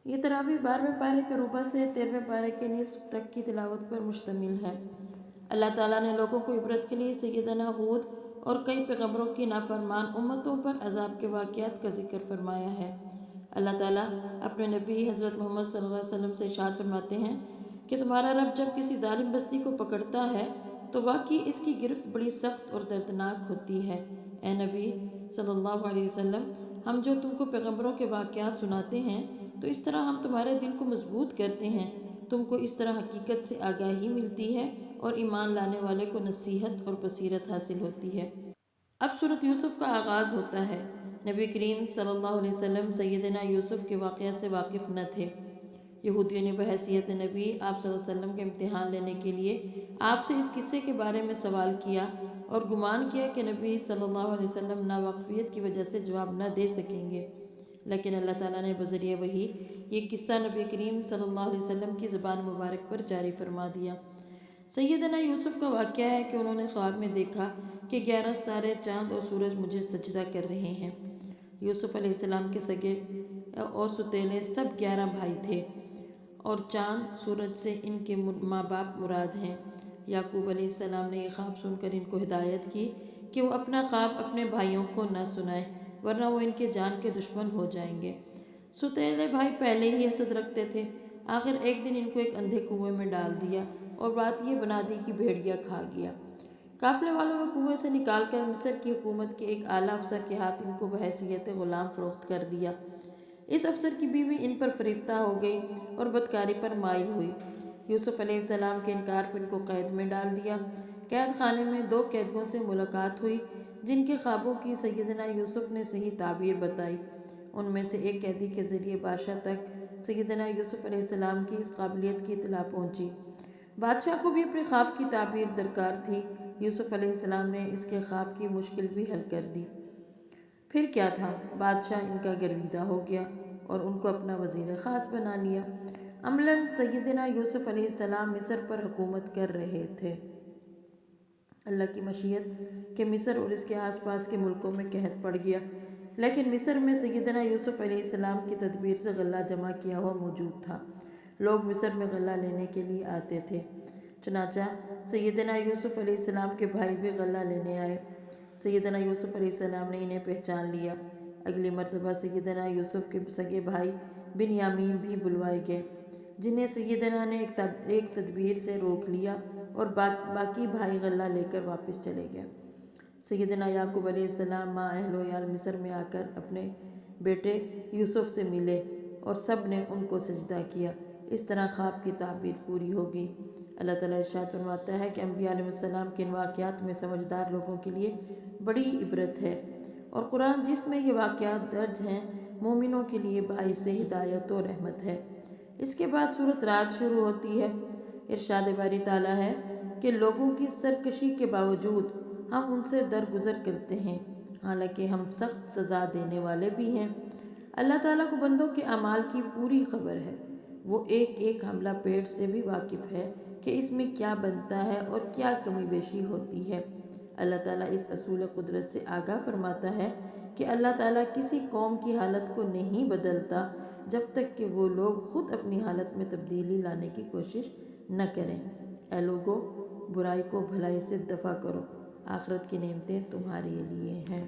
یہ تراویح 12ویں پارے کے ربع سے 13ویں پارے کے نصف تک کی تلاوت پر مشتمل ہے۔ اللہ تعالیٰ نے لوگوں کو عبرت کے لیے سیدنا ہود اور کئی پیغمبروں کی نافرمان امتوں پر عذاب کے واقعات کا ذکر فرمایا ہے۔ اللہ تعالیٰ اپنے نبی حضرت محمد صلی اللہ علیہ وسلم سے ارشاد فرماتے ہیں کہ تمہارا رب جب کسی ظالم بستی کو پکڑتا ہے تو واقعی اس کی گرفت بڑی سخت اور دردناک ہوتی ہے۔ اے نبی صلی اللہ علیہ وسلم، ہم جو تم کو پیغمبروں کے واقعات سناتے ہیں تو اس طرح ہم تمہارے دل کو مضبوط کرتے ہیں، تم کو اس طرح حقیقت سے آگاہی ملتی ہے اور ایمان لانے والے کو نصیحت اور بصیرت حاصل ہوتی ہے۔ اب سورۃ یوسف کا آغاز ہوتا ہے۔ نبی کریم صلی اللہ علیہ وسلم سیدنا یوسف کے واقعات سے واقف نہ تھے۔ یہودیوں نے بحیثیت نبی آپ صلی اللہ علیہ وسلم کے امتحان لینے کے لیے آپ سے اس قصے کے بارے میں سوال کیا اور گمان کیا کہ نبی صلی اللہ علیہ وسلم ناواقفیت کی وجہ سے جواب نہ دے سکیں گے، لیکن اللہ تعالیٰ نے بذریعہ وحی یہ قصہ نبی کریم صلی اللہ علیہ وسلم کی زبان مبارک پر جاری فرما دیا۔ سیدنا یوسف کا واقعہ ہے کہ انہوں نے خواب میں دیکھا کہ 11 ستارے، چاند اور سورج مجھے سجدہ کر رہے ہیں۔ یوسف علیہ السلام کے سگے اور ستیلے سب 11 بھائی تھے اور چاند سورج سے ان کے ماں باپ مراد ہیں۔ یعقوب علیہ السلام نے یہ خواب سن کر ان کو ہدایت کی کہ وہ اپنا خواب اپنے بھائیوں کو نہ سنائیں ورنہ وہ ان کے جان کے دشمن ہو جائیں گے۔ ستیلے بھائی پہلے ہی حسد رکھتے تھے۔ آخر ایک دن ان کو ایک اندھے کنویں میں ڈال دیا اور بات یہ بنا دی کہ بھیڑیا کھا گیا۔ قافلے والوں نے کنویں سے نکال کر مصر کی حکومت کے ایک اعلیٰ افسر کے ہاتھ ان کو بحیثیت غلام فروخت کر دیا۔ اس افسر کی بیوی ان پر فریفتہ ہو گئی اور بدکاری پر مائل ہوئی۔ یوسف علیہ السلام کے انکار پر ان کو قید میں ڈال دیا۔ قید خانے میں 2 قیدیوں سے ملاقات ہوئی جن کے خوابوں کی سیدنا یوسف نے صحیح تعبیر بتائی۔ ان میں سے ایک قیدی کے ذریعے بادشاہ تک سیدنا یوسف علیہ السلام کی اس قابلیت کی اطلاع پہنچی۔ بادشاہ کو بھی اپنے خواب کی تعبیر درکار تھی۔ یوسف علیہ السلام نے اس کے خواب کی مشکل بھی حل کر دی۔ پھر کیا تھا، بادشاہ ان کا گرویدہ ہو گیا اور ان کو اپنا وزیر خاص بنا لیا۔ عملاً سیدنا یوسف علیہ السلام مصر پر حکومت کر رہے تھے۔ اللہ کی مشیت کہ مصر اور اس کے آس پاس کے ملکوں میں قحط پڑ گیا، لیکن مصر میں سیدنا یوسف علیہ السلام کی تدبیر سے غلہ جمع کیا ہوا موجود تھا۔ لوگ مصر میں غلہ لینے کے لیے آتے تھے، چنانچہ سیدنا یوسف علیہ السلام کے بھائی بھی غلہ لینے آئے۔ سیدنا یوسف علیہ السلام نے انہیں پہچان لیا۔ اگلی مرتبہ سیدنا یوسف کے سگے بھائی بنیامین بھی بلوائے گئے، جنہیں سیدنا نے ایک تدبیر سے روک لیا اور باقی بھائی غلہ لے کر واپس چلے گئے۔ سیدنا یعقوب علیہ السلام ماں اہل و عیال مصر میں آ کر اپنے بیٹے یوسف سے ملے اور سب نے ان کو سجدہ کیا۔ اس طرح خواب کی تعبیر پوری ہو گئی۔ اللہ تعالیٰ ارشاد فرماتا ہے کہ انبیاء علیہ السلام کے ان واقعات میں سمجھدار لوگوں کے لیے بڑی عبرت ہے، اور قرآن جس میں یہ واقعات درج ہیں مومنوں کے لیے باعث ہدایت و رحمت ہے۔ اس کے بعد سورۃ رعد شروع ہوتی ہے۔ ارشاد باری تعالیٰ ہے کہ لوگوں کی سرکشی کے باوجود ہم ان سے درگزر کرتے ہیں، حالانکہ ہم سخت سزا دینے والے بھی ہیں۔ اللہ تعالیٰ کو بندوں کے اعمال کی پوری خبر ہے۔ وہ ایک ایک حملہ پیٹ سے بھی واقف ہے کہ اس میں کیا بنتا ہے اور کیا کمی بیشی ہوتی ہے۔ اللہ تعالیٰ اس اصول قدرت سے آگاہ فرماتا ہے کہ اللہ تعالیٰ کسی قوم کی حالت کو نہیں بدلتا جب تک کہ وہ لوگ خود اپنی حالت میں تبدیلی لانے کی کوشش نہ کریں۔ اے لوگو، برائی کو بھلائی سے دفع کرو، آخرت کی نعمتیں تمہارے لیے ہیں۔